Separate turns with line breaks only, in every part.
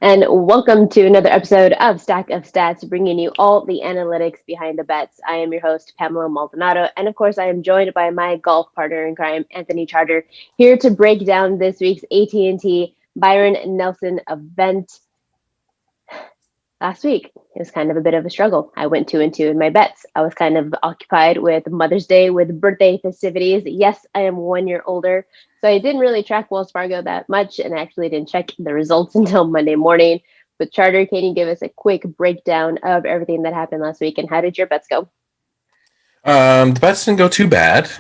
And welcome to another episode of Stack of Stats, bringing you all the analytics behind the bets. I am your host, Pamela Maldonado, and of course, I am joined by my golf partner in crime, Anthony Charter, here to break down this week's AT&T Byron Nelson event. Last week, it was kind of a bit of a struggle. I went 2-2 in my bets. I was kind of occupied with Mother's Day, with birthday festivities. Yes, I am 1 year older, so I didn't really track Wells Fargo that much, and I actually didn't check the results until Monday morning. But Charter, can you give us a quick breakdown of everything that happened last week, and how did your bets go?
The bets didn't go too bad.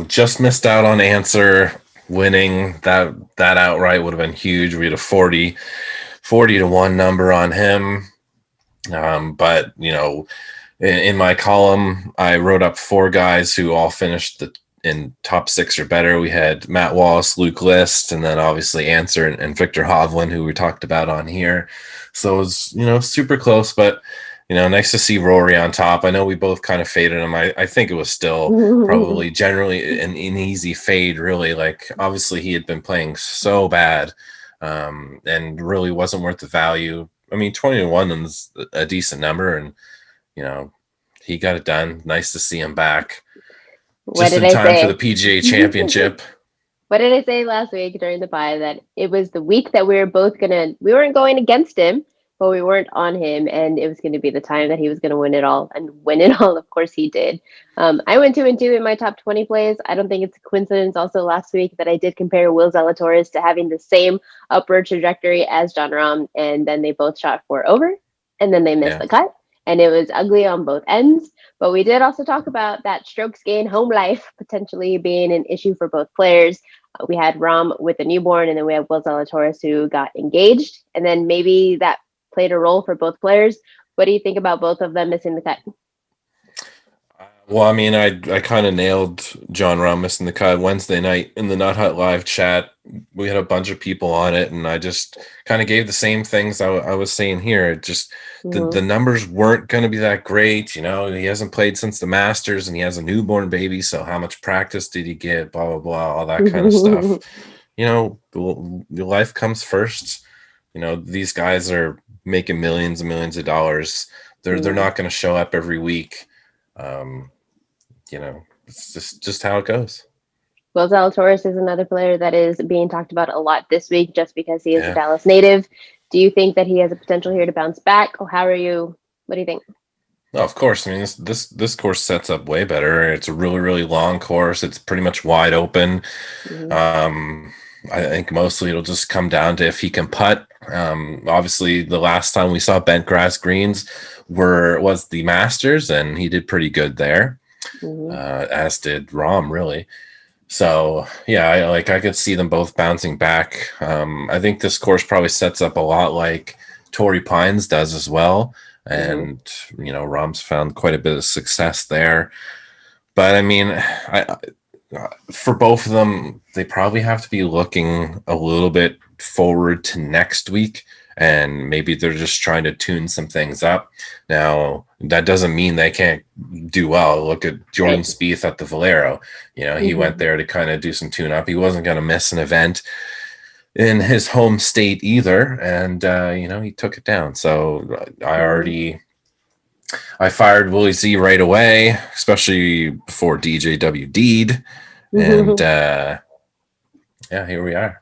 Just missed out on Answer winning. That outright would have been huge. We had a 40 to 1 number on him. But, in my column, I wrote up 4 guys who all finished in top 6 or better. We had Matt Wallace, Luke List, and then obviously Answer and Victor Hovland, who we talked about on here. So it was, super close, but nice to see Rory on top. I know we both kind of faded him. I think it was still probably generally an easy fade, really. Like, obviously, he had been playing so bad and really wasn't worth the value. I mean, 20 to 1 is a decent number, and, he got it done. Nice to see him back
What
just
did
in
I
time for the
say?
PGA Championship.
What did I say last week during the bye? That it was the week that we weren't going against him, but we weren't on him, and it was going to be the time that he was going to win it all, and win it all. Of course, he did. I went 2-2 in my top 20 plays. I don't think it's a coincidence. Also, last week that I did compare Will Zalatoris to having the same upward trajectory as John Rahm, and then they both shot 4 over, and then they missed
Yeah.
the cut, and it was ugly on both ends. But we did also talk about that strokes gain home life potentially being an issue for both players. We had Rom with a newborn, and then we have Will Zalatoris who got engaged, and then maybe that played a role for both players. What do you think about both of them missing the cut?
Well, I mean, I kind of nailed John Rahm missing the cut Wednesday night in the Nut Hut live chat. We had a bunch of people on it, and I just kind of gave the same things I was saying here. It just the
Mm-hmm.
numbers weren't going to be that great. He hasn't played since the Masters, and he has a newborn baby. So how much practice did he get? Blah blah blah, all that kind of stuff. Your life comes first. These guys are making millions and millions of dollars. They're
Mm.
not going to show up every week. Um, it's just how it goes.
Will Zalatoris is another player that is being talked about a lot this week just because he is a
Yeah.
Dallas native. Do you think that he has a potential here to bounce back? Or how are you? What do you think?
No, of course. I mean, this course sets up way better. It's a really really long course. It's pretty much wide open.
Mm-hmm.
Um, I think mostly it'll just come down to if he can putt. Obviously, the last time we saw bent grass greens was the Masters, and he did pretty good there,
Mm-hmm.
as did Rahm, really. So yeah, I could see them both bouncing back. I think this course probably sets up a lot like Torrey Pines does as well,
Mm-hmm.
and Rahm's found quite a bit of success there. But I mean, for both of them, they probably have to be looking a little bit forward to next week, and maybe they're just trying to tune some things up. Now, that doesn't mean they can't do well. Look at Jordan
Right.
Spieth at the Valero. He went
Mm-hmm.
there to kind of do some tune up. He wasn't going to miss an event in his home state either, and he took it down. So I fired Willie Z right away, especially before DJWD'd. And
Mm-hmm.
yeah, here we are.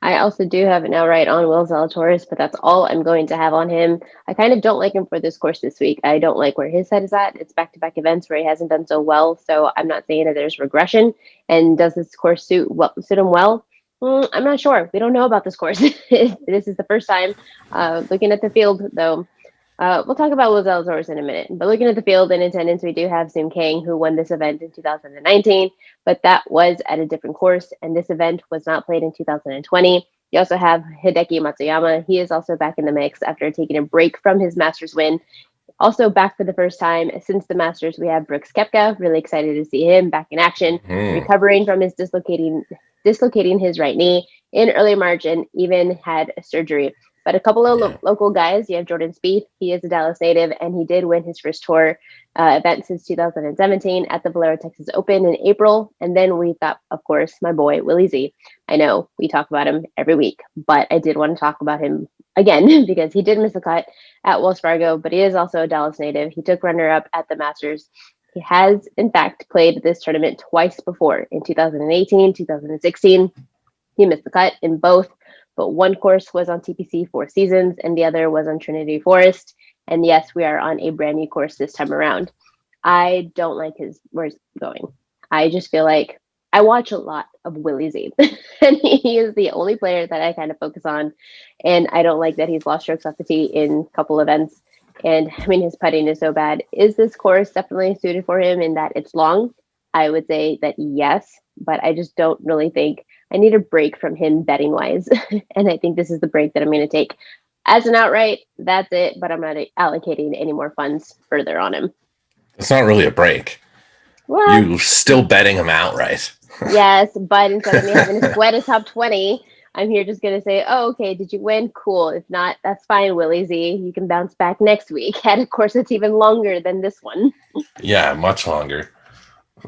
I also do have it now right on Will Zalatoris, but that's all I'm going to have on him. I kind of don't like him for this course this week. I don't like where his head is at. It's back-to-back events where he hasn't done so well, so I'm not saying that there's regression. And does this course suit him well? I'm not sure. We don't know about this course. This is the first time looking at the field, though. We'll talk about Will Zalatoris in a minute. But looking at the field in attendance, we do have Sung Kang, who won this event in 2019, but that was at a different course, and this event was not played in 2020. You also have Hideki Matsuyama. He is also back in the mix after taking a break from his Masters win. Also back for the first time since the Masters, we have Brooks Kepka. Really excited to see him back in action,
Hmm.
recovering from his dislocating his right knee in early March, and even had surgery. But a couple of local guys, you have Jordan Spieth. He is a Dallas native, and he did win his first tour event since 2017 at the Valero Texas Open in April. And then we've got, of course, my boy, Willie Z. I know we talk about him every week, but I did want to talk about him again because he did miss the cut at Wells Fargo, but he is also a Dallas native. He took runner-up at the Masters. He has, in fact, played this tournament twice before, in 2018, 2016. He missed the cut in both, but one course was on TPC Four Seasons and the other was on Trinity Forest. And yes, we are on a brand new course this time around. I don't like where he's going. I just feel like I watch a lot of Willie Z, and he is the only player that I kind of focus on. And I don't like that he's lost strokes off the tee in a couple events. And I mean, his putting is so bad. Is this course definitely suited for him in that it's long? I would say that yes, but I just don't really think I need a break from him betting wise. And I think this is the break that I'm going to take. As an outright, that's it, but I'm not allocating any more funds further on him.
It's not really a break.
Well,
You're still betting him outright.
Yes, but instead of me having to sweat a top 20, I'm here just going to say, oh, okay, did you win? Cool. If not, that's fine, Willie Z. You can bounce back next week at a course that's even longer than this one.
Yeah, much longer.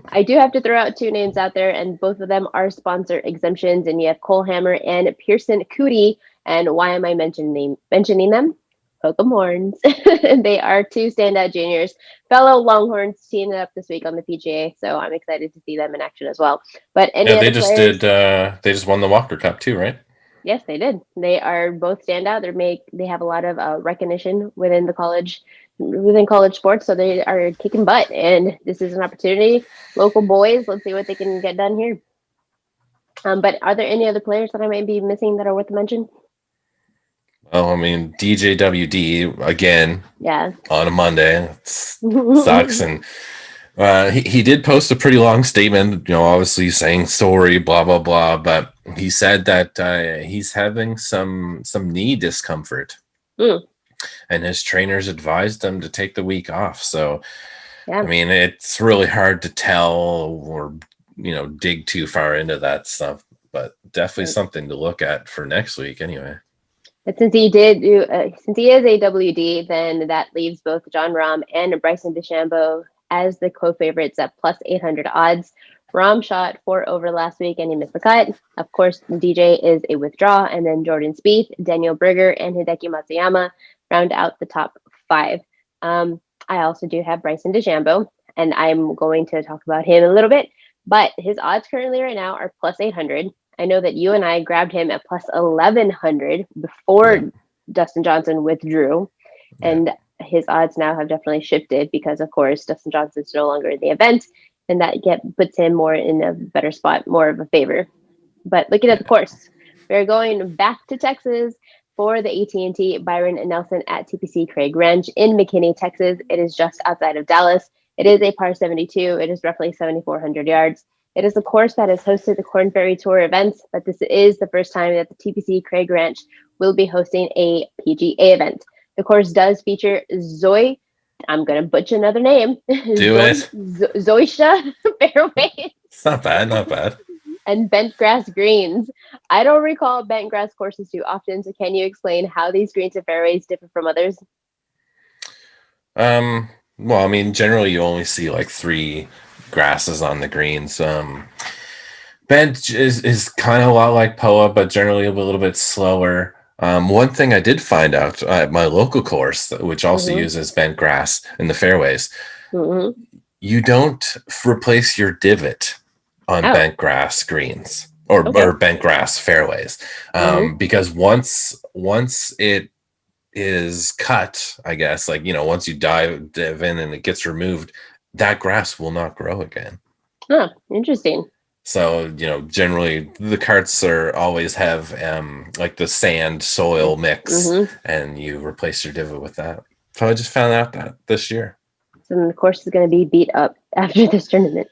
I do have to throw out two names out there, and both of them are sponsor exemptions, and you have Cole Hammer and Pearson Cootie. And why am I mentioning them? Poke 'em horns. They are two standout juniors, fellow Longhorns, teaming up this week on the PGA. So I'm excited to see them in action as well. But
they just won the Walker Cup too, right?
Yes, they did. They are both standout. They have a lot of recognition within college sports, so they are kicking butt. And this is an opportunity. Local boys, let's see what they can get done here. But are there any other players that I might be missing that are worth mention?
Well, I mean, DJWD again.
Yeah.
On a Monday, sucks, and he did post a pretty long statement. Obviously saying sorry, blah blah blah. But he said that he's having some knee discomfort, and his trainers advised him to take the week off. So, yeah. I mean, it's really hard to tell or dig too far into that stuff. But definitely something to look at for next week, anyway.
But since he is a WD, then that leaves both Jon Rahm and Bryson DeChambeau as the co-favorites at plus 800 odds. Rahm shot 4 over last week and he missed the cut. Of course, DJ is a withdraw, and then Jordan Spieth, Daniel Berger, and Hideki Matsuyama round out the top 5. I also do have Bryson DeChambeau, and I'm going to talk about him a little bit, but his odds currently right now are plus 800. I know that you and I grabbed him at plus 1,100 before Dustin Johnson withdrew, and his odds now have definitely shifted because, of course, Dustin Johnson's no longer in the event, and that puts him more in a better spot, more of a favor. But looking at the course, we're going back to Texas for the AT&T Byron Nelson at TPC Craig Ranch in McKinney, Texas. It is just outside of Dallas. It is a par 72. It is roughly 7,400 yards. It is a course that has hosted the Korn Ferry Tour events, but this is the first time that the TPC Craig Ranch will be hosting a PGA event. The course does feature I'm going to butcher another name. Zoysia fairways.
It's not bad.
And bent grass greens. I don't recall bent grass courses too often, so can you explain how these greens and fairways differ from others?
Well, I mean, generally you only see like 3 grasses on the greens. Bent is kind of a lot like POA, but generally a little bit slower. One thing I did find out at my local course, which also uses bent grass in the fairways, you don't replace your divot on bent grass greens or bent grass fairways, because once it is cut, I guess, like once you dive in and it gets removed, that grass will not grow again.
Huh, interesting.
So, generally the carts always have like the sand soil mix, and you replace your divot with that. So I just found out that this year.
So the course is going to be beat up after this tournament.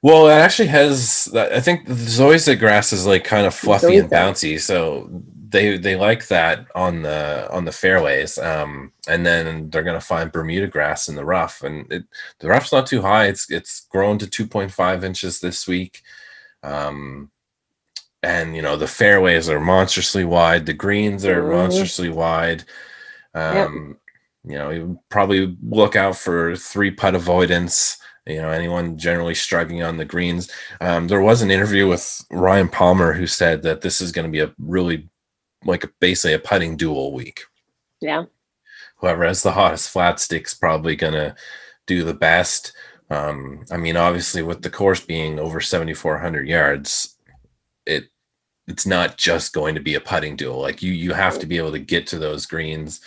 Well, it actually has, I think the Zoysia grass is like kind of fluffy and bouncy. So they like that on the fairways, and then they're going to find Bermuda grass in the rough, and the rough's not too high. It's grown to 2.5 inches this week. and the fairways are monstrously wide, the greens are monstrously wide.
Yep.
You probably look out for 3-putt avoidance. Anyone generally struggling on the greens. There was an interview with Ryan Palmer who said that this is going to be a really basically a putting duel week.
Yeah.
Whoever has the hottest flat stick's probably going to do the best. Obviously with the course being over 7,400 yards, it's not just going to be a putting duel. Like you have to be able to get to those greens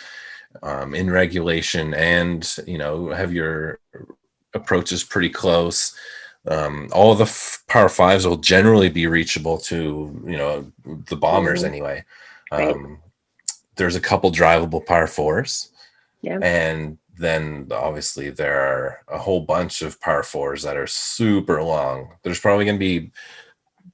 in regulation, and have your approaches pretty close. All the par fives will generally be reachable to the bombers anyway.
Right.
There's a couple drivable par fours,
Yeah.
and then obviously there are a whole bunch of par fours that are super long. There's probably going to be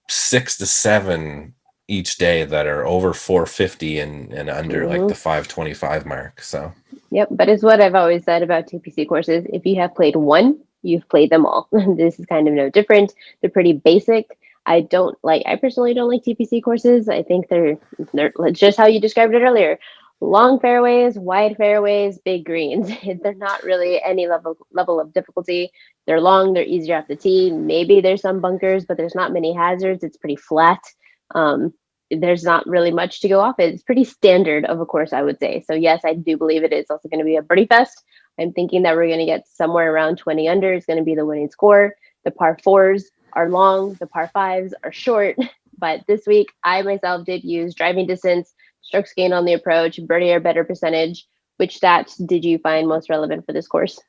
6 to 7 each day that are over 450 and under like the 525 mark. So
yep, but it's what I've always said about TPC courses. If you have played one, you've played them all. This is kind of no different. They're pretty basic. I personally don't like TPC courses. I think they're just how you described it earlier. Long fairways, wide fairways, big greens. They're not really any level of difficulty. They're long, they're easier off the tee. Maybe there's some bunkers, but there's not many hazards. It's pretty flat. There's not really much to go off it. It's pretty standard of a course, I would say. So yes, I do believe it is also going to be a birdie fest. I'm thinking that we're going to get somewhere around 20 under is going to be the winning score. The par fours are long, the par fives are short. But this week, I myself did use driving distance, strokes gained on the approach, birdie or better percentage. Which stats did you find most relevant for this course?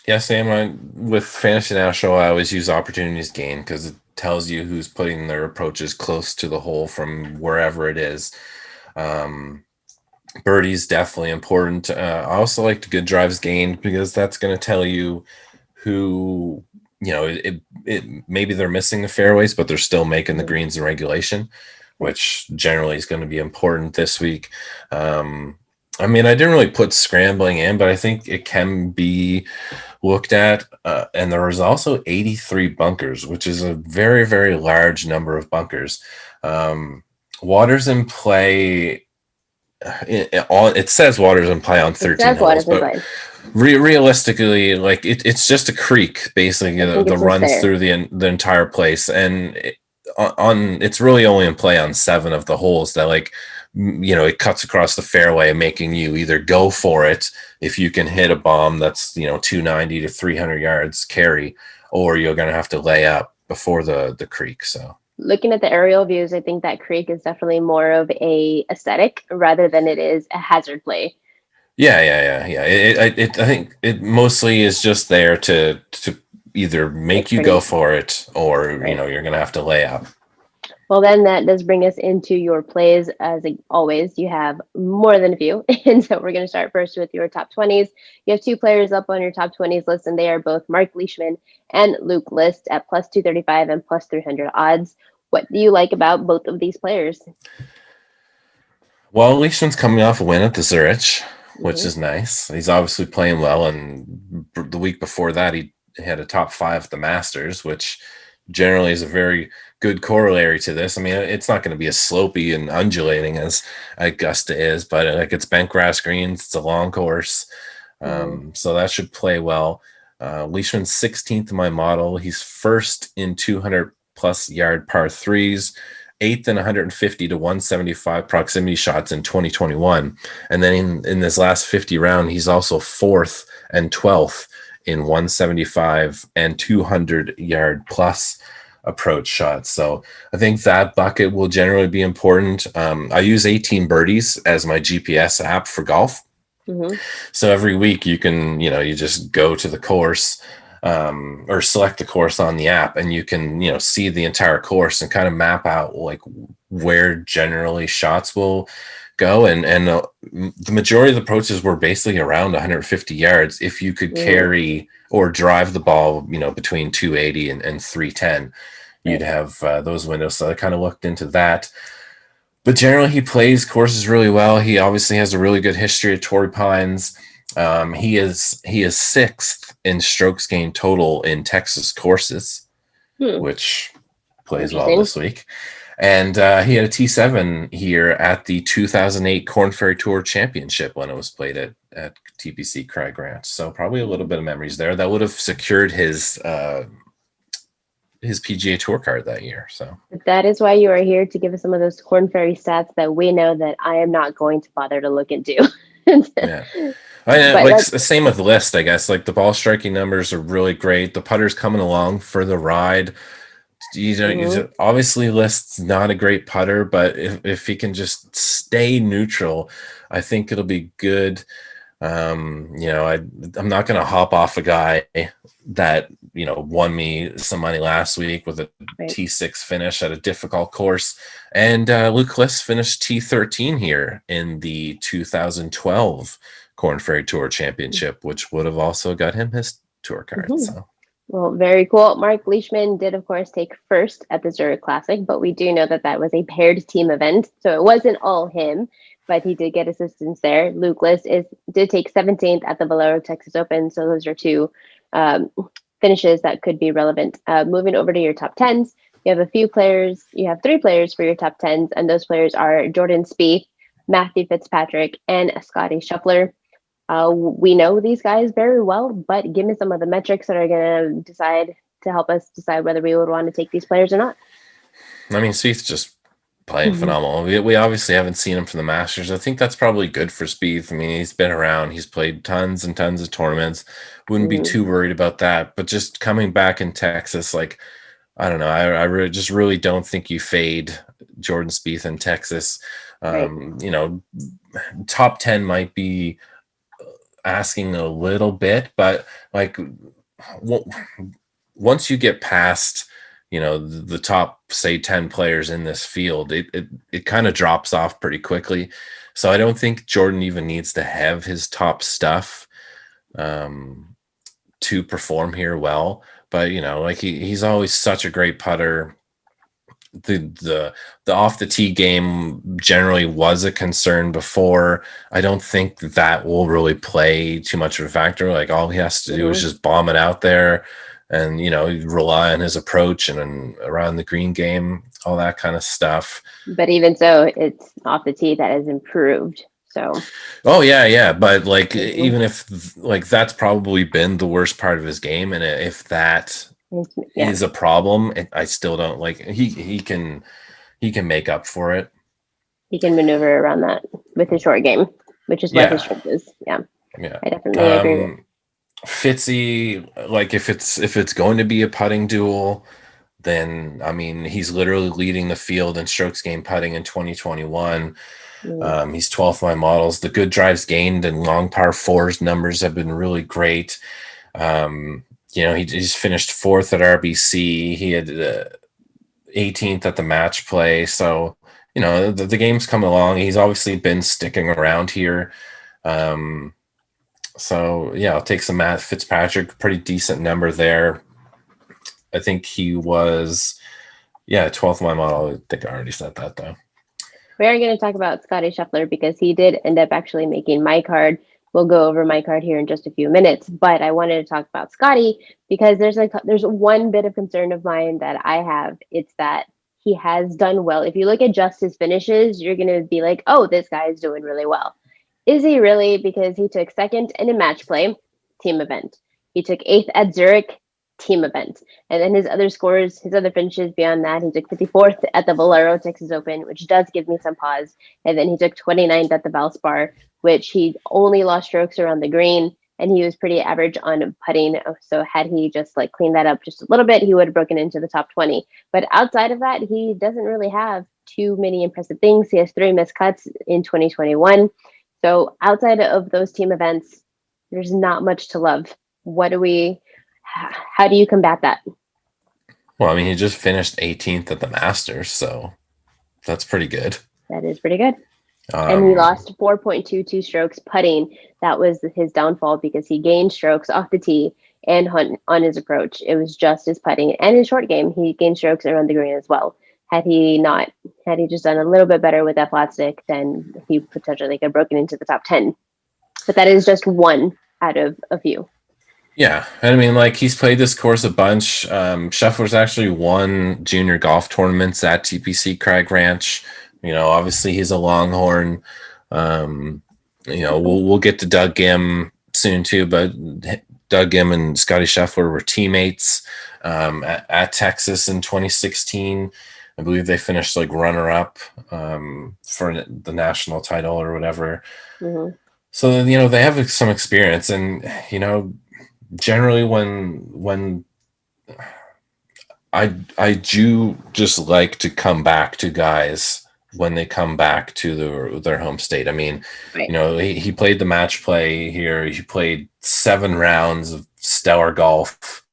Yeah, Sam, with Fantasy National, I always use opportunities gained because it tells you who's putting their approaches close to the hole from wherever it is. Birdie's definitely important. I also like the good drives gained because that's going to tell you who, maybe they're missing the fairways, but they're still making the greens in regulation, which generally is going to be important this week. I didn't really put scrambling in, but I think it can be looked at. And there was also 83 bunkers, which is a very, very large number of bunkers. Waters in play. It says waters in play on 13 holes, but realistically, it's just a creek basically that runs through the entire place, and it's really only in play on 7 of the holes that it cuts across the fairway, making you either go for it if you can hit a bomb that's 290 to 300 yards carry, or you're going to have to lay up before the creek. So
looking at the aerial views, I think that creek is definitely more of a aesthetic rather than it is a hazard play.
Yeah. I think it mostly is just there to either make you go for it, or you're going to have to lay up.
Well, then that does bring us into your plays. As always, you have more than a few. And so we're going to start first with your top 20s. You have 2 players up on your top 20s list, and they are both Mark Leishman and Luke List at plus 235 and plus 300 odds. What do you like about both of these players?
Well, Leishman's coming off a win at the Zurich, which is nice. He's obviously playing well, and the week before that, he had a top 5 at the Masters, which generally is a very good corollary to this. It's not going to be as slopey and undulating as Augusta is, but it's bent grass greens. It's a long course. So that should play well. Leishman's 16th in my model. He's first in 200 plus yard par 3s, 8th in 150 to 175 proximity shots in 2021. And then in this last 50 round, he's also 4th and 12th in 175 and 200 yard plus approach shots. So I think that bucket will generally be important. I use 18 Birdies as my GPS app for golf. So every week you can, you just go to the course or select the course on the app, and you can, see the entire course and kind of map out where generally shots will go. And the majority of the approaches were basically around 150 yards. If you could carry or drive the ball, between 280 and 310, you'd have those windows. So I kind of looked into that. But generally, he plays courses really well. He obviously has a really good history at Torrey Pines. He is 6th in strokes gained total in Texas courses, which plays well this week. And he had a T7 here at the 2008 Corn Ferry Tour Championship when it was played at TPC Craig Ranch. So probably a little bit of memories there. That would have secured his PGA Tour card that year. So
that is why you are here, to give us some of those Corn Ferry stats that we know that I am not going to bother to look into.
yeah. Same with the list, I guess. Like the ball striking numbers are really great. The putter's coming along for the ride. Obviously List's not a great putter, but if he can just stay neutral, I think it'll be good. I'm not going to hop off a guy that won me some money last week with a T6 finish at a difficult course, and Luke List finished T13 here in the 2012 Corn Ferry Tour Championship, which would have also got him his tour card. So.
Well, very cool. Mark Leishman did, of course, take first at the Zurich Classic, but we do know that was a paired team event, so it wasn't all him, but he did get assistance there. Luke List did take 17th at the Valero Texas Open, so those are two finishes that could be relevant. Moving over to your top 10s, you have three players for your top 10s, and those players are Jordan Spieth, Matthew Fitzpatrick, and Scottie Shuffler. We know these guys very well, but give me some of the metrics that are going to help us decide whether we would want to take these players or not.
I mean, Spieth's just playing phenomenal. We obviously haven't seen him from the Masters. I think that's probably good for Spieth. I mean, he's been around. He's played tons and tons of tournaments. Wouldn't be too worried about that. But just coming back in Texas, like, I don't know. I really don't think you fade Jordan Spieth in Texas. Top 10 might be asking a little bit, but like once you get past the top, say, 10 players in this field, it kind of drops off pretty quickly. So I don't think Jordan even needs to have his top stuff to perform here well. But he's always such a great putter. The off the tee game generally was a concern before. I don't think that will really play too much of a factor. Like all he has to do is just bomb it out there and rely on his approach and around the green game, all that kind of stuff.
But even so, it's off the tee that has improved. So
but like even if like that's probably been the worst part of his game, and if that is a problem, I still don't like he can make up for it.
He can maneuver around that with his short game, which is what his strength is. I definitely agree.
Fitzy, like if it's going to be a putting duel, then I mean he's literally leading the field in strokes gained putting in 2021. He's 12th my models. The good drives gained and long par fours numbers have been really great. He's finished 4th at RBC. He had 18th at the match play. So, the game's come along. He's obviously been sticking around here. I'll take some Matt Fitzpatrick, pretty decent number there. I think he was, 12th my model. I think I already said that though.
We are going to talk about Scottie Shuffler because he did end up actually making my card. We'll go over my card here in just a few minutes, but I wanted to talk about Scottie because there's one bit of concern of mine that I have. It's that he has done well. If you look at just his finishes, you're going to be like, oh, this guy is doing really well. Is he really? Because he took 2nd in a match play, team event. He took 8th at Zurich, team event. And then his other finishes beyond that, he took 54th at the Valero Texas Open, which does give me some pause. And then he took 29th at the Valspar, which he only lost strokes around the green, and he was pretty average on putting. So had he just cleaned that up just a little bit, he would have broken into the top 20. But outside of that, he doesn't really have too many impressive things. He has 3 missed cuts in 2021. So outside of those team events, there's not much to love. How do you combat that?
Well, I mean, he just finished 18th at the Masters, so that's pretty good.
That is pretty good. And he lost 4.22 strokes putting. That was his downfall because he gained strokes off the tee and on his approach. It was just his putting and his short game. He gained strokes around the green as well. Had he just done a little bit better with that flat stick, then he potentially could have broken into the top 10. But that is just one out of a few.
Yeah, and I mean, like he's played this course a bunch. Shuffler's actually won junior golf tournaments at TPC Craig Ranch. Obviously he's a Longhorn. Um, we'll get to Doug Gim soon too, but Doug Gim and Scottie Shuffler were teammates at Texas in 2016. I believe they finished like runner up for the national title or whatever.
Mm-hmm.
So they have some experience, and generally when I do just like to come back to guys when they come back to their home state. I mean,
Right.
he played the match play here. He played 7 rounds of stellar golf.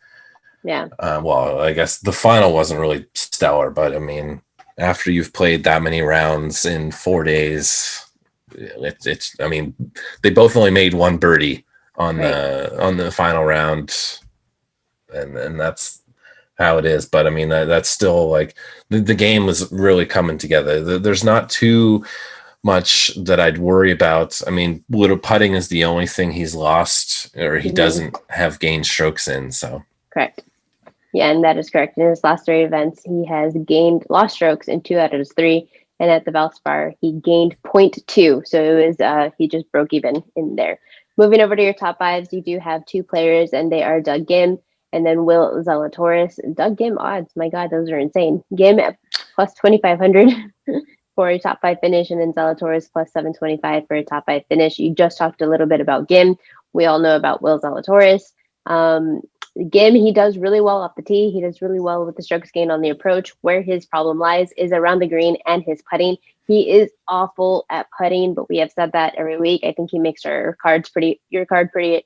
Yeah.
Well, I guess the final wasn't really stellar, but I mean, after you've played that many rounds in 4 days, it's I mean, they both only made one birdie on
Right.
the final round, and that's how it is. But I mean, that's still like the game was really coming together. There's not too much that I'd worry about. I mean, little putting is the only thing he's lost, or he
Mm-hmm.
doesn't have gained strokes in. So
Correct. Yeah, and that is correct. In his last 3 events, he has gained lost strokes in 2 out of his 3. And at the Valspar, he gained 0.2. So it was he just broke even in there. Moving over to your top fives, you do have 2 players, and they are Doug Gim and then Will Zalatoris. Doug Gim odds, my God, those are insane. Gim at plus 2,500 for a top 5 finish, and then Zalatoris plus 725 for a top 5 finish. You just talked a little bit about Gim. We all know about Will Zalatoris. Gim, he does really well off the tee. He does really well with the strokes gained on the approach. Where his problem lies is around the green and his putting. He is awful at putting, but we have said that every week. I think he makes your card pretty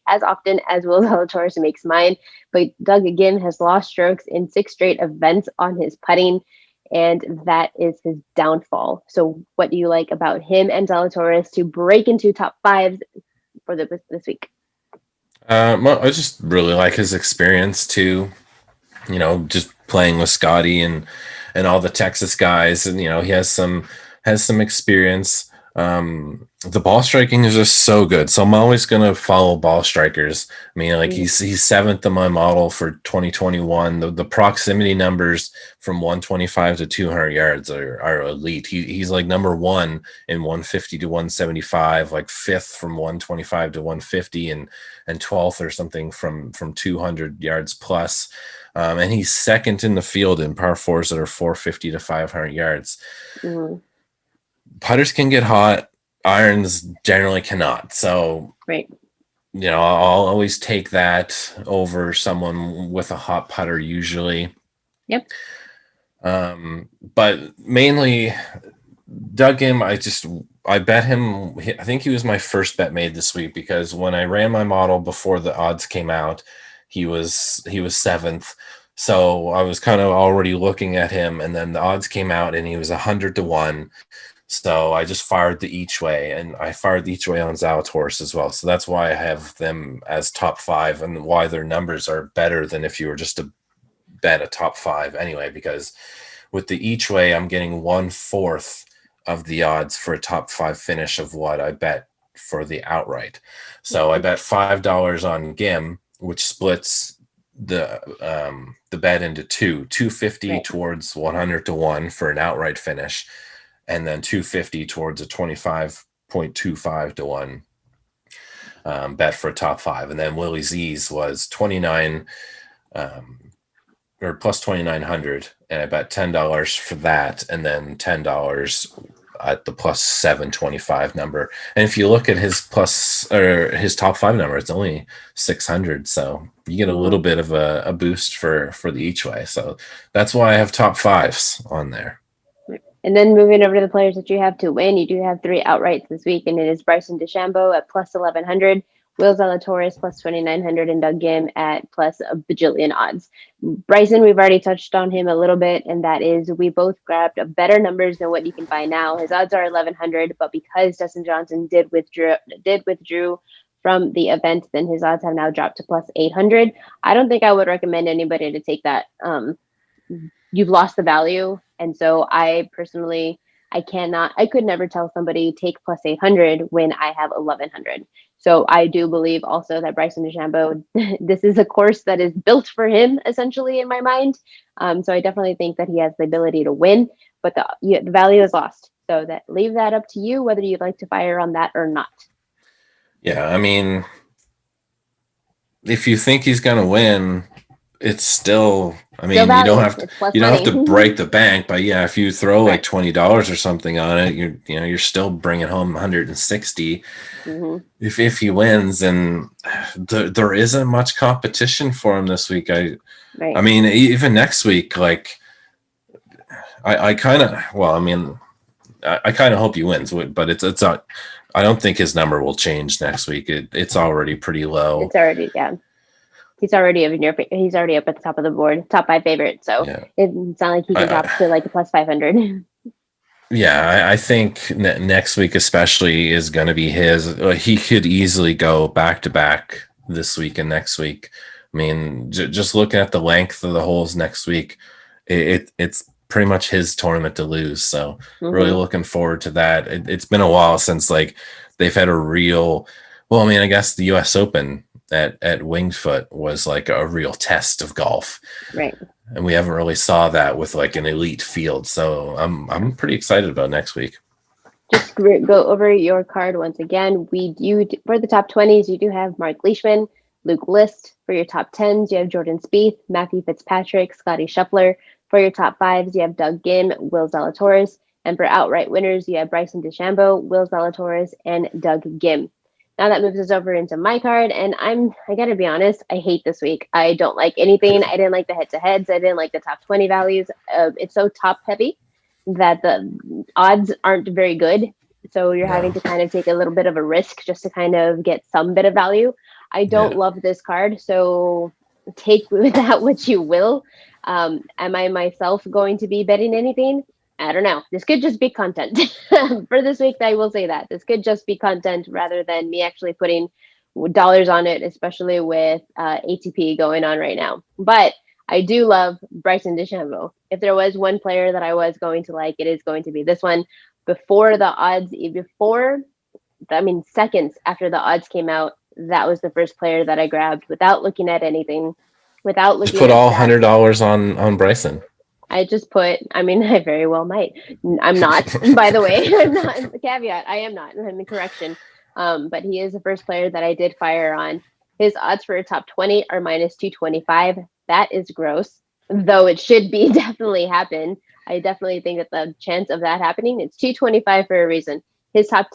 as often as Will Zalatoris makes mine. But Doug Gim has lost strokes in 6 straight events on his putting, and that is his downfall. So what do you like about him and Zalatoris to break into top 5s for this week?
well, I just really like his experience too. Just playing with Scottie and all the Texas guys, and he has some experience. The ball striking is just so good, so I'm always gonna follow ball strikers. I mean, like he's 7th in my model for 2021. The proximity numbers from 125 to 200 yards are elite. He's like number 1 in 150 to 175, like 5th from 125 to 150, and 12th or something from 200 yards plus. And he's 2nd in the field in par fours that are 450 to 500 yards.
Mm-hmm.
Putters can get hot, irons generally cannot. So,
Right.
I'll always take that over someone with a hot putter usually.
Yep.
But mainly Doug Gim, I bet him. I think he was my first bet made this week, because when I ran my model before the odds came out, he was 7th. So I was kind of already looking at him, and then the odds came out and he was 100 to 1. So I just fired the each way, and I fired the each way on Zalatoris as well. So that's why I have them as top 5, and why their numbers are better than if you were just to bet a top 5 anyway, because with the each way, I'm getting 1/4 of the odds for a top 5 finish of what I bet for the outright. So I bet $5 on Gim, which splits the bet into 250
Right.
towards 100 to 1 for an outright finish, and then 250 towards a 25.25 to 1 bet for a top 5. And then Willie Z's was 29 or plus 2,900, and I bet $10 for that, and then $10 at the plus 725 number. And if you look at his top 5 number, it's only 600. So you get a little bit of a boost for the each way. So that's why I have top 5s on there.
And then moving over to the players that you have to win, you do have 3 outrights this week, and it is Bryson DeChambeau at plus 1,100, Will Zalatoris plus 2,900, and Doug Gim at plus a bajillion odds. Bryson, we've already touched on him a little bit, and that is we both grabbed better numbers than what you can buy now. His odds are 1,100, but because Dustin Johnson did withdrew from the event, then his odds have now dropped to plus 800. I don't think I would recommend anybody to take that. You've lost the value. And so I I could never tell somebody take plus 800 when I have 1100. So I do believe also that Bryson DeChambeau, this is a course that is built for him, essentially, in my mind. So I definitely think that he has the ability to win, but the value is lost. So leave that up to you, whether you'd like to fire on that or not.
Yeah, I mean, if you think he's going to win, it's still, I mean,
Still
you don't
value.
have to,
It's plus
you don't have
money.
to break the bank, but yeah, if you throw like
Correct.
$20 or something on it, you're still bringing home 160 if he wins. And there isn't much competition for him this week. I
Right.
mean, even next week, like I kind of, well, I mean, I kind of hope he wins, but it's not, I don't think his number will change next week. It's already pretty low.
It's already, yeah. He's already he's already up at the top of the board, top 5 favorite. So
Yeah.
it's not like he can drop to like a plus 500.
Yeah, I think next week especially is going to be his. He could easily go back to back this week and next week. I mean, just looking at the length of the holes next week, it's pretty much his tournament to lose. So really looking forward to that. It's been a while since like they've had a real. Well, I mean, I guess the U.S. Open at Winged Foot was like a real test of golf.
Right.
And we haven't really saw that with like an elite field. So I'm pretty excited about next week.
Just go over your card once again. For the top 20s, you do have Mark Leishman, Luke List. For your top 10s, you have Jordan Spieth, Matthew Fitzpatrick, Scottie Shuffler. For your top 5s, you have Doug Gim, Will Zalatoris. And for outright winners, you have Bryson DeChambeau, Will Zalatoris, and Doug Gim. Now that moves us over into my card, and I gotta be honest, I hate this week. I don't like anything. I didn't like the head-to-heads. I didn't like the top 20 values. It's so top-heavy that the odds aren't very good. So you're having to kind of take a little bit of a risk just to kind of get some bit of value. I don't love this card, so take with that what you will. Am I myself going to be betting anything? I don't know. This could just be content for this week. I will say that this could just be content rather than me actually putting dollars on it, especially with ATP going on right now. But I do love Bryson DeChambeau. If there was one player that I was going to like, it is going to be this one. Seconds after the odds came out, that was the first player that I grabbed without looking at anything, without looking.
Just put all $100 on Bryson.
I very well might. I'm not, by the way. I'm not. Caveat, I am not. I'm in correction. But he is the first player that I did fire on. His odds for a top 20 are minus 225. That is gross, though it should be definitely happen. I definitely think that the chance of that happening, it's 225 for a reason. His top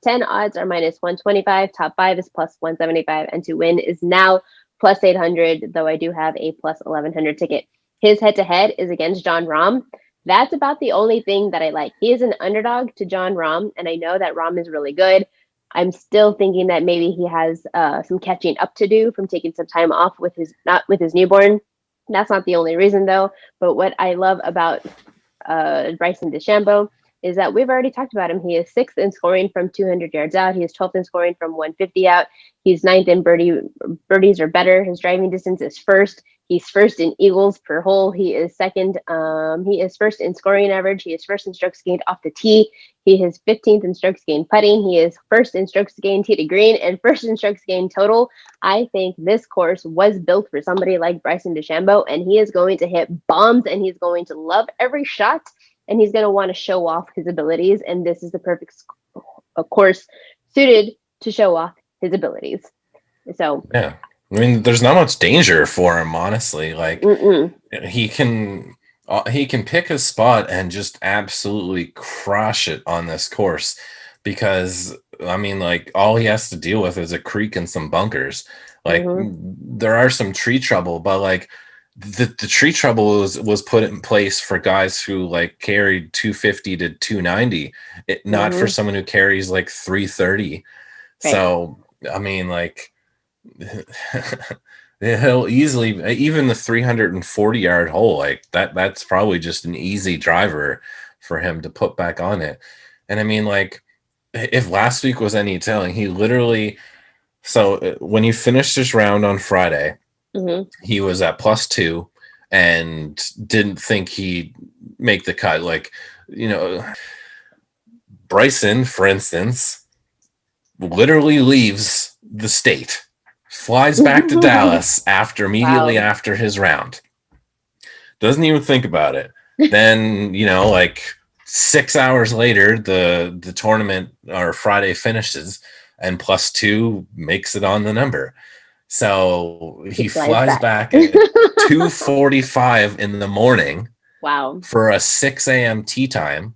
10 odds are minus 125. Top 5 is plus 175. And to win is now plus 800, though I do have a plus 1100 ticket. His head-to-head is against Jon Rahm. That's about the only thing that I like. He is an underdog to Jon Rahm, and I know that Rahm is really good. I'm still thinking that maybe he has some catching up to do from taking some time off with his newborn. That's not the only reason, though. But what I love about Bryson DeChambeau is that we've already talked about him. He is 6th in scoring from 200 yards out. He is 12th in scoring from 150 out. He's 9th in birdies or better. His driving distance is 1st. He's 1st in eagles per hole. He is 2nd. He is 1st in scoring average. He is 1st in strokes gained off the tee. He is 15th in strokes gained putting. He is 1st in strokes gained tee to green and 1st in strokes gained total. I think this course was built for somebody like Bryson DeChambeau, and he is going to hit bombs, and he's going to love every shot, and he's going to want to show off his abilities. And this is the perfect course suited to show off his abilities. So
yeah. I mean, there's not much danger for him, honestly. Like he can pick a spot and just absolutely crush it on this course, because I mean, like all he has to deal with is a creek and some bunkers. Like there are some tree trouble, but like the tree trouble was put in place for guys who like carried 250 to 290, not for someone who carries like 330. Right. So I mean, like. He'll easily, even the 340-yard hole, like that's probably just an easy driver for him to put back on it. And I mean, like, if last week was any telling, he literally, so when he finished his round on Friday, he was at +2 and didn't think he'd make the cut. Like, you know, Bryson, for instance, literally leaves the state, flies back to Dallas immediately after his round. Doesn't even think about it. Then, like 6 hours later, the tournament or Friday finishes, and +2 makes it on the number. So he flies back at 2:45 in the morning.
Wow.
For a 6 a.m. tee time.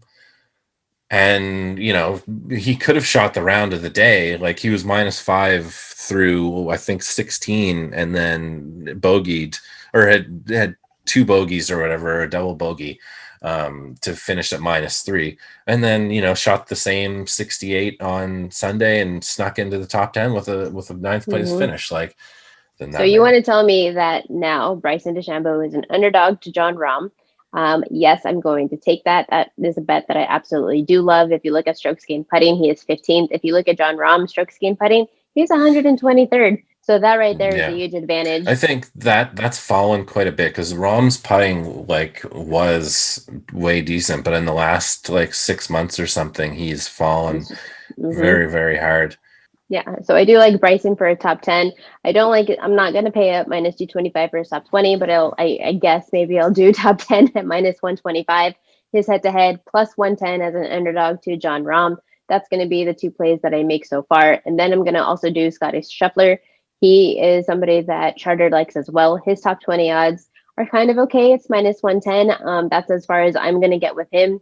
And, he could have shot the round of the day. Like, he was -5 through, I think, 16, and then bogeyed, or had 2 bogeys or whatever, a double bogey, to finish at -3. And then, shot the same 68 on Sunday and snuck into the top 10 with a ninth place finish. Like,
so you want to tell me that now Bryson DeChambeau is an underdog to Jon Rahm? Yes, I'm going to take that. That is a bet that I absolutely do love. If you look at strokes gained putting, he is 15th. If you look at Jon Rahm strokes gained putting, he's 123rd. So that right there is a huge advantage.
I think that's fallen quite a bit because Rahm's putting was way decent, but in the last 6 months or something, he's fallen very, very hard.
Yeah, so I do like Bryson for a top 10. I don't like it. I'm not going to pay up -225 for his top 20, but I guess maybe I'll do top 10 at -125. His head-to-head +110 as an underdog to Jon Rahm. That's going to be the 2 plays that I make so far. And then I'm going to also do Scottie Shuffler. He is somebody that Charter likes as well. His top 20 odds are kind of okay. It's -110. That's as far as I'm going to get with him.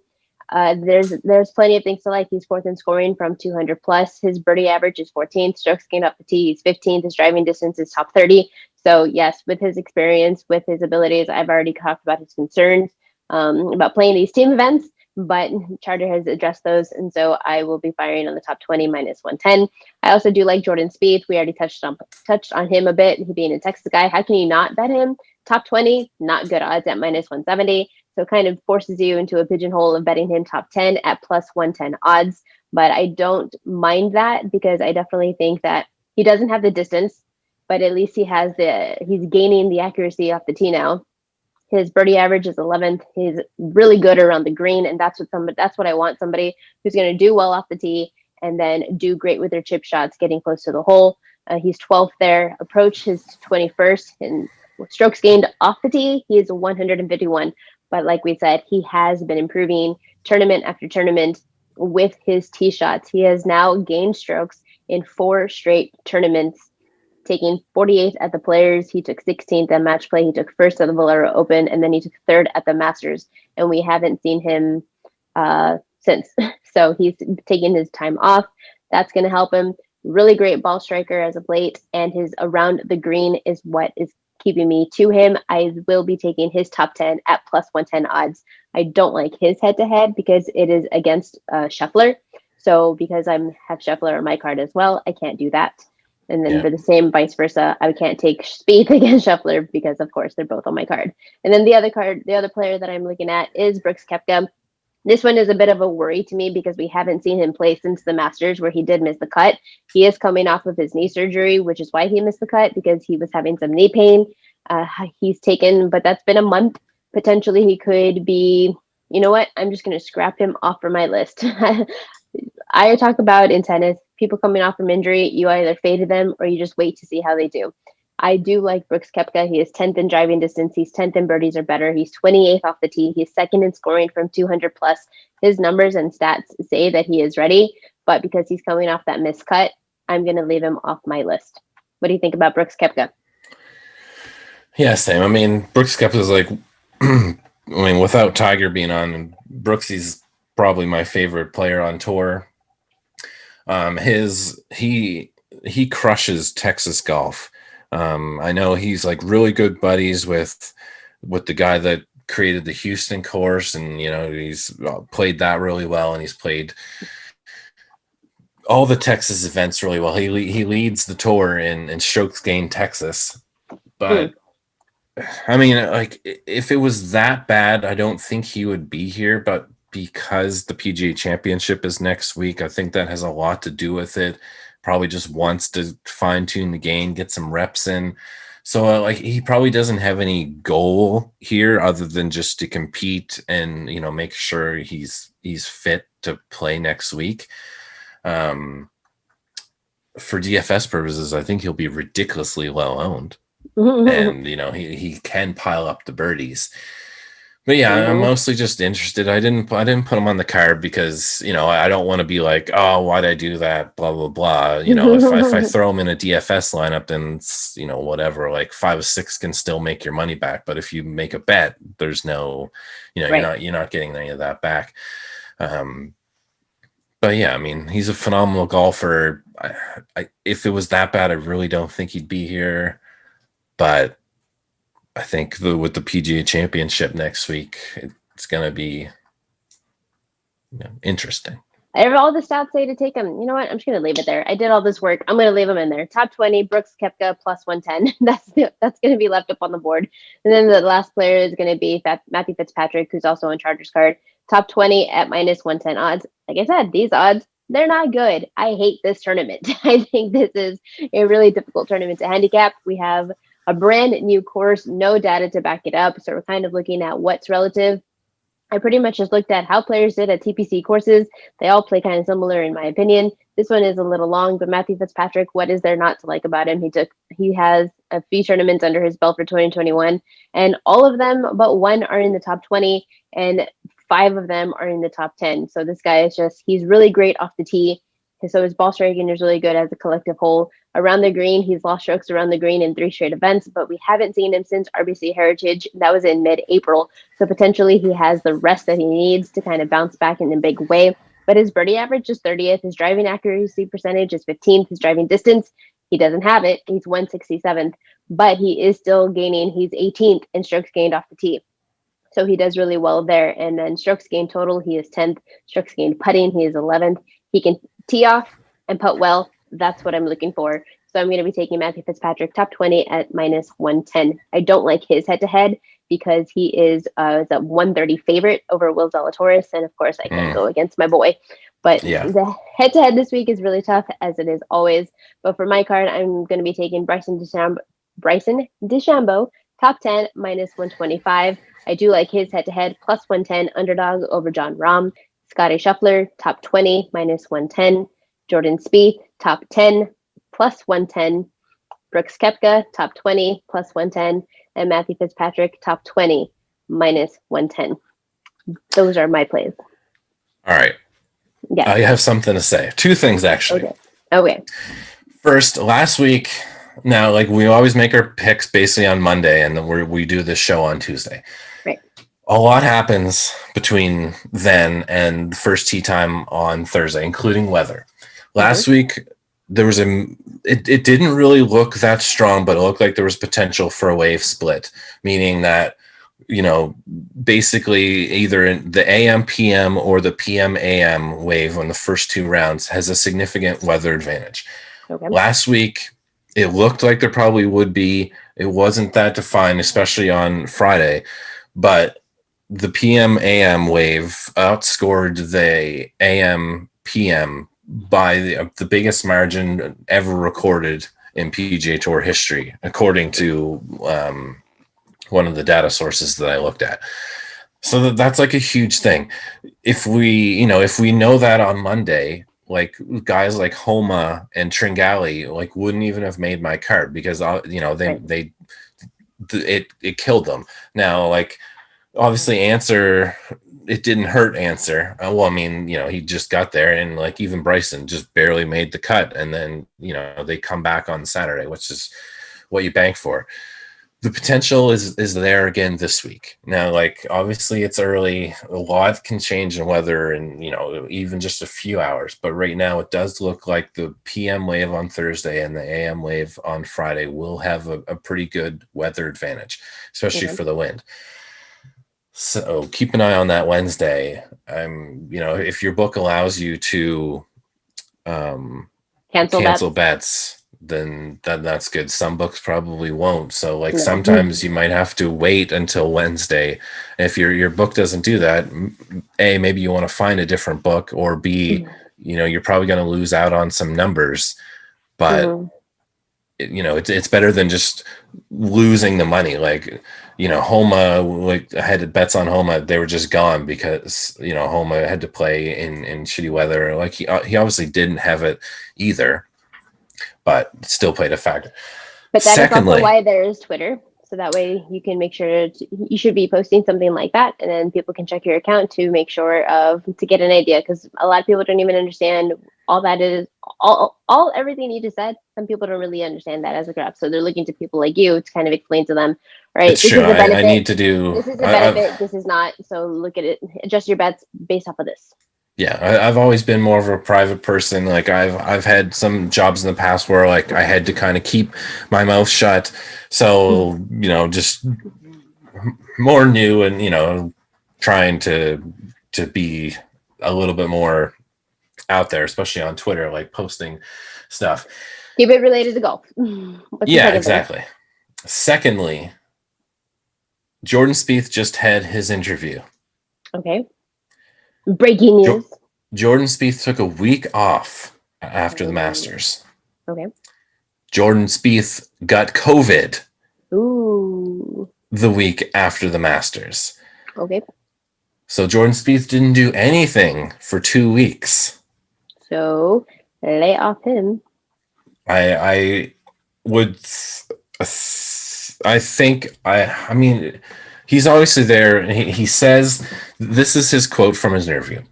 There's plenty of things to like. He's 4th in scoring from 200 plus. His birdie average is 14th. Strokes gained off the tee, he's 15th. His driving distance is top 30. So yes, with his experience, with his abilities, I've already talked about his concerns about playing these team events, but Charter has addressed those, and so I will be firing on the top 20 -110. I also do like Jordan Spieth. We already touched on him a bit. He being a Texas guy, how can you not bet him? Top 20, not good odds at -170. So it kind of forces you into a pigeonhole of betting him top 10 at +110 odds. But I don't mind that because I definitely think that he doesn't have the distance, but at least he's gaining the accuracy off the tee now. His birdie average is 11th. He's really good around the green, and that's what I want, somebody who's going to do well off the tee and then do great with their chip shots, getting close to the hole. He's 12th there. Approach his 21st, and strokes gained off the tee, he is 151. But like we said, he has been improving tournament after tournament with his tee shots. He has now gained strokes in 4 straight tournaments, taking 48th at the Players. He took 16th at Match Play. He took 1st at the Valero Open, and then he took 3rd at the Masters. And we haven't seen him since. So he's taking his time off. That's going to help him. Really great ball striker as of late, and his around the green is what is keeping me to him. I will be taking his top 10 at +110 odds. I don't like his head-to-head because it is against Shuffler. So because I have Shuffler on my card as well, I can't do that. And then for the same vice versa, I can't take Spieth against Shuffler because, of course, they're both on my card. And then the other player that I'm looking at is Brooks Koepka. This one is a bit of a worry to me because we haven't seen him play since the Masters, where he did miss the cut. He is coming off of his knee surgery, which is why he missed the cut, because he was having some knee pain. But that's been a month. Potentially he could be, you know what? I'm just going to scrap him off from my list. I talk about in tennis, people coming off from injury, you either fade them or you just wait to see how they do. I do like Brooks Koepka. He is 10th in driving distance. He's 10th in birdies or better. He's 28th off the tee. He's 2nd in scoring from 200 plus. His numbers and stats say that he is ready, but because he's coming off that missed cut, I'm going to leave him off my list. What do you think about Brooks Koepka?
Yeah, same. I mean, Brooks Koepka is without Tiger being on, Brooksy's probably my favorite player on tour. He crushes Texas golf. I know he's really good buddies with the guy that created the Houston course, and he's played that really well, and he's played all the Texas events really well. He leads the tour in strokes gained Texas, but I mean, if it was that bad, I don't think he would be here, but because the PGA Championship is next week, I think that has a lot to do with it. Probably just wants to fine-tune the game, get some reps in. So he probably doesn't have any goal here other than just to compete and make sure he's fit to play next week. For DFS purposes, I think he'll be ridiculously well owned, and he can pile up the birdies. But yeah, I'm mostly just interested. I didn't put him on the card because I don't want to be like, oh, why'd I do that? Blah blah blah. If I throw him in a DFS lineup, then whatever, like 5 or 6 can still make your money back. But if you make a bet, there's no,
Right.
you're not getting any of that back. But yeah, I mean, he's a phenomenal golfer. If it was that bad, I really don't think he'd be here. But I think with the PGA Championship next week, it's going to be interesting.
All the stats say to take him. You know what? I'm just going to leave it there. I did all this work. I'm going to leave him in there. Top 20, Brooks Kepka plus 110. That's going to be left up on the board. And then the last player is going to be Matthew Fitzpatrick, who's also on Chargers card. Top 20 at minus 110 odds. Like I said, these odds, they're not good. I hate this tournament. I think this is a really difficult tournament to handicap. We have a brand new course, no data to back it up. So we're kind of looking at what's relative. I pretty much just looked at how players did at TPC courses. They all play kind of similar in my opinion. This one is a little long, but Matthew Fitzpatrick, what is there not to like about him? He has a few tournaments under his belt for 2021, and all of them but one are in the top 20, and 5 of them are in the top 10. So this guy is he's really great off the tee. So his ball striking is really good as a collective whole. Around the green, he's lost strokes around the green in 3 straight events, but we haven't seen him since RBC Heritage. That was in mid-April. So potentially he has the rest that he needs to kind of bounce back in a big way. But his birdie average is 30th. His driving accuracy percentage is 15th. His driving distance, he doesn't have it. He's 167th, but he is still gaining. He's 18th in strokes gained off the tee. So he does really well there. And then strokes gained total, he is 10th. Strokes gained putting, he is 11th. He can tee off and putt well. That's what I'm looking for. So I'm going to be taking Matthew Fitzpatrick top 20 at minus 110. I don't like his head-to-head because he is a 130 favorite over Will Zalatoris. And of course, I can't go against my boy. But the head-to-head this week is really tough, as it is always. But for my card, I'm going to be taking Bryson DeChambeau, top 10, minus 125. I do like his head-to-head, plus 110 underdog over John Rahm. Scottie Shuffler, top 20, minus 110. Jordan Spieth, top 10, plus 110. Brooks Kepka, top 20, plus 110. And Matthew Fitzpatrick, top 20, minus 110. Those are my plays.
All right.
Yeah.
I have something to say. 2 things, actually.
Okay.
First, last week, now, like, we always make our picks basically on Monday, and then we do this show on Tuesday.
Right.
A lot happens between then and first tee time on Thursday, including weather. Last week, there was it didn't really look that strong, but it looked like there was potential for a wave split, meaning that, basically either in the AM, PM or the PM, AM wave on the first 2 rounds has a significant weather advantage.
Okay.
Last week, it looked like there probably would be. It wasn't that defined, especially on Friday, but the PM, AM wave outscored the AM, PM by the biggest margin ever recorded in PGA Tour history, according to one of the data sources that I looked at. So that's like a huge thing. If we know that on Monday, like guys like Homa and Tringali like wouldn't even have made my card because it killed them. Now, like, obviously Answer, it didn't hurt Answer. Well, I mean, he just got there, and like even Bryson just barely made the cut, and then they come back on Saturday, which is what you bank for. The potential is there again this week. Now, like, obviously it's early, a lot can change in weather and even just a few hours, but right now it does look like the PM wave on Thursday and the AM wave on Friday will have a pretty good weather advantage, especially for the wind. So keep an eye on that Wednesday. If your book allows you to cancel bets, then that's good. Some books probably won't. So like sometimes you might have to wait until Wednesday. If your book doesn't do that, A, maybe you want to find a different book, or B, you're probably going to lose out on some numbers. But it's better than just losing the money. Like, Homa, like I had bets on Homa, they were just gone because Homa had to play in shitty weather. Like he obviously didn't have it either, but still played a factor.
But that is also
Secondly,
why there is Twitter. So that way you can make sure you should be posting something like that, and then people can check your account to make sure to get an idea, because a lot of people don't even understand all that is all everything you just said. Some people don't really understand that as a graph, so they're looking to people like you to kind of explain to them, right?
it's
This
true.
is a
I
benefit.
need to do.
This is a benefit. This is not. So look at it. Adjust your bets based off of this.
Yeah, I've always been more of a private person. Like I've had some jobs in the past where like I had to kind of keep my mouth shut. So, just more new and, trying to be a little bit more out there, especially on Twitter, like posting stuff.
Keep it related to golf.
Yeah, exactly. Secondly, Jordan Spieth just had his interview.
Okay. Breaking news.
Jordan Spieth took a week off after the Masters.
Okay.
Jordan Spieth got COVID.
Ooh.
The week after the Masters.
Okay.
So Jordan Spieth didn't do anything for 2 weeks.
So lay off him.
I mean, he's obviously there. He says, this is his quote from his interview.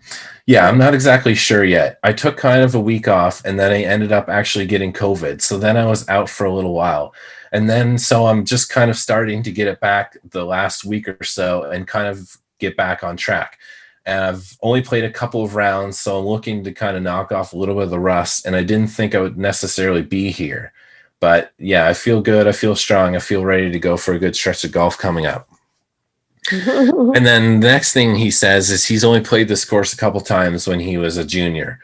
Yeah, I'm not exactly sure yet. I took kind of a week off, and then I ended up actually getting COVID. So then I was out for a little while. And then so I'm just kind of starting to get it back the last week or so and kind of get back on track. And I've only played a couple of rounds, so I'm looking to kind of knock off a little bit of the rust. And I didn't think I would necessarily be here. But yeah, I feel good. I feel strong. I feel ready to go for a good stretch of golf coming up. And then the next thing he says is he's only played this course a couple times when he was a junior.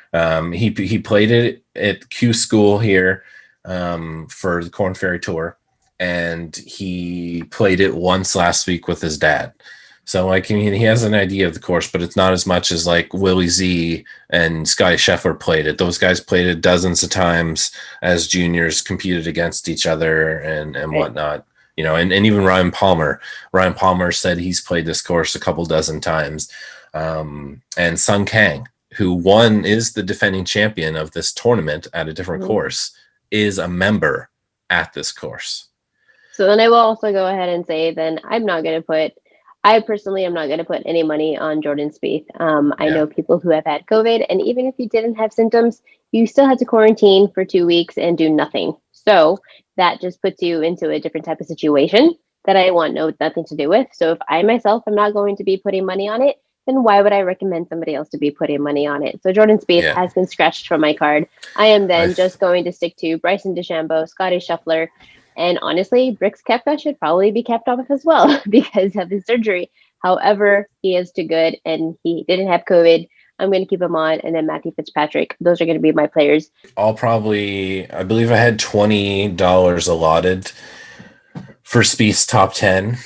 He played it at Q School here for the Corn Ferry Tour, and he played it once last week with his dad. So, like, he has an idea of the course, but it's not as much as like Willie Z and Scottie Shuffler played it. Those guys played it dozens of times as juniors, competed against each other and whatnot. And even Ryan Palmer. Ryan Palmer said he's played this course a couple dozen times. And Sung Kang, who is the defending champion of this tournament at a different course, is a member at this course.
So then I will also go ahead and say then I personally am not going to put any money on Jordan Spieth. I know people who have had COVID, and even if you didn't have symptoms, you still had to quarantine for 2 weeks and do nothing. So that just puts you into a different type of situation that I want nothing to do with. So if I myself am not going to be putting money on it, then why would I recommend somebody else to be putting money on it? So Jordan Spieth has been scratched from my card. I am then just going to stick to Bryson DeChambeau, Scottie Shuffler, and honestly, Brooks Kepka should probably be kept off as well because of his surgery. However, he is too good and he didn't have COVID. I'm going to keep him on. And then Matthew Fitzpatrick. Those are going to be my players.
I believe I had $20 allotted for Spieth's top 10.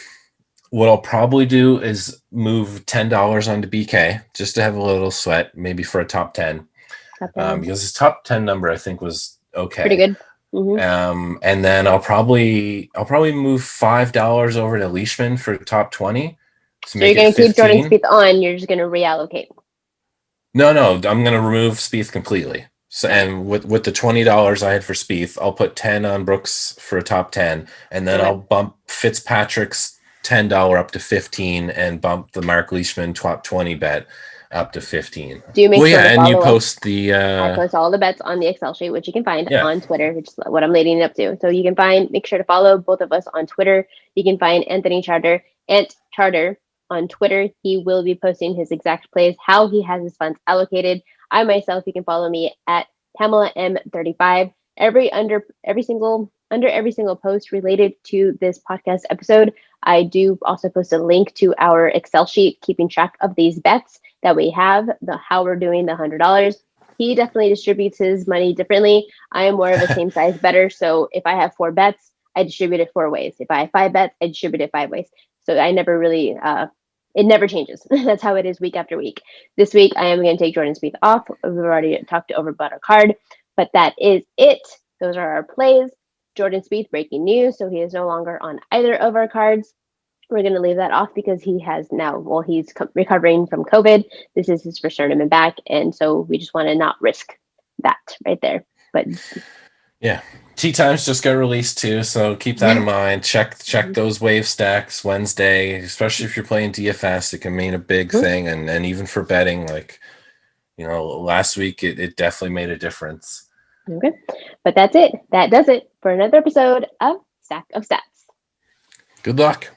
What I'll probably do is move $10 onto BK just to have a little sweat, maybe for a top 10. Because his top 10 number, I think, was okay.
Pretty good. Mm-hmm.
And then I'll probably move $5 over to Leishman for top 20.
So you're going to keep Jordan Spieth on. You're just going to reallocate.
No, I'm going to remove Spieth completely. So, and with the $20 I had for Spieth, I'll put 10 on Brooks for a top 10, and then I'll bump Fitzpatrick's $10 up to 15, and bump the Mark Leishman top 20 bet up to 15.
Do you make sure to
and you
follow
post
I post all the bets on the Excel sheet, which you can find on Twitter, which is what I'm leading up to. So you can make sure to follow both of us on Twitter. You can find Anthony Charter on Twitter. He will be posting his exact plays, how he has his funds allocated. I myself, you can follow me at Pamela M35. Under every single post related to this podcast episode, I do also post a link to our Excel sheet, keeping track of these bets that we have, how we're doing the $100. He definitely distributes his money differently. I am more of a same size better. So if I have 4 bets, I distribute it 4 ways. If I have 5 bets, I distribute it 5 ways. So I never really, it never changes. That's how it is week after week. This week, I am going to take Jordan Spieth off. We've already talked over about our card, but that is it. Those are our plays. Jordan Spieth, breaking news. So he is no longer on either of our cards. We're going to leave that off because he has now, well, he's recovering from COVID. This is his first tournament back. And so we just want to not risk that right there. But
yeah, tee times just got released too, so keep that in mind. Check those wave stacks Wednesday, especially if you're playing DFS. It can mean a big thing, and even for betting, like, you know, last week it definitely made a difference.
Okay, but that's it. That does it for another episode of Stack of Stats.
Good luck.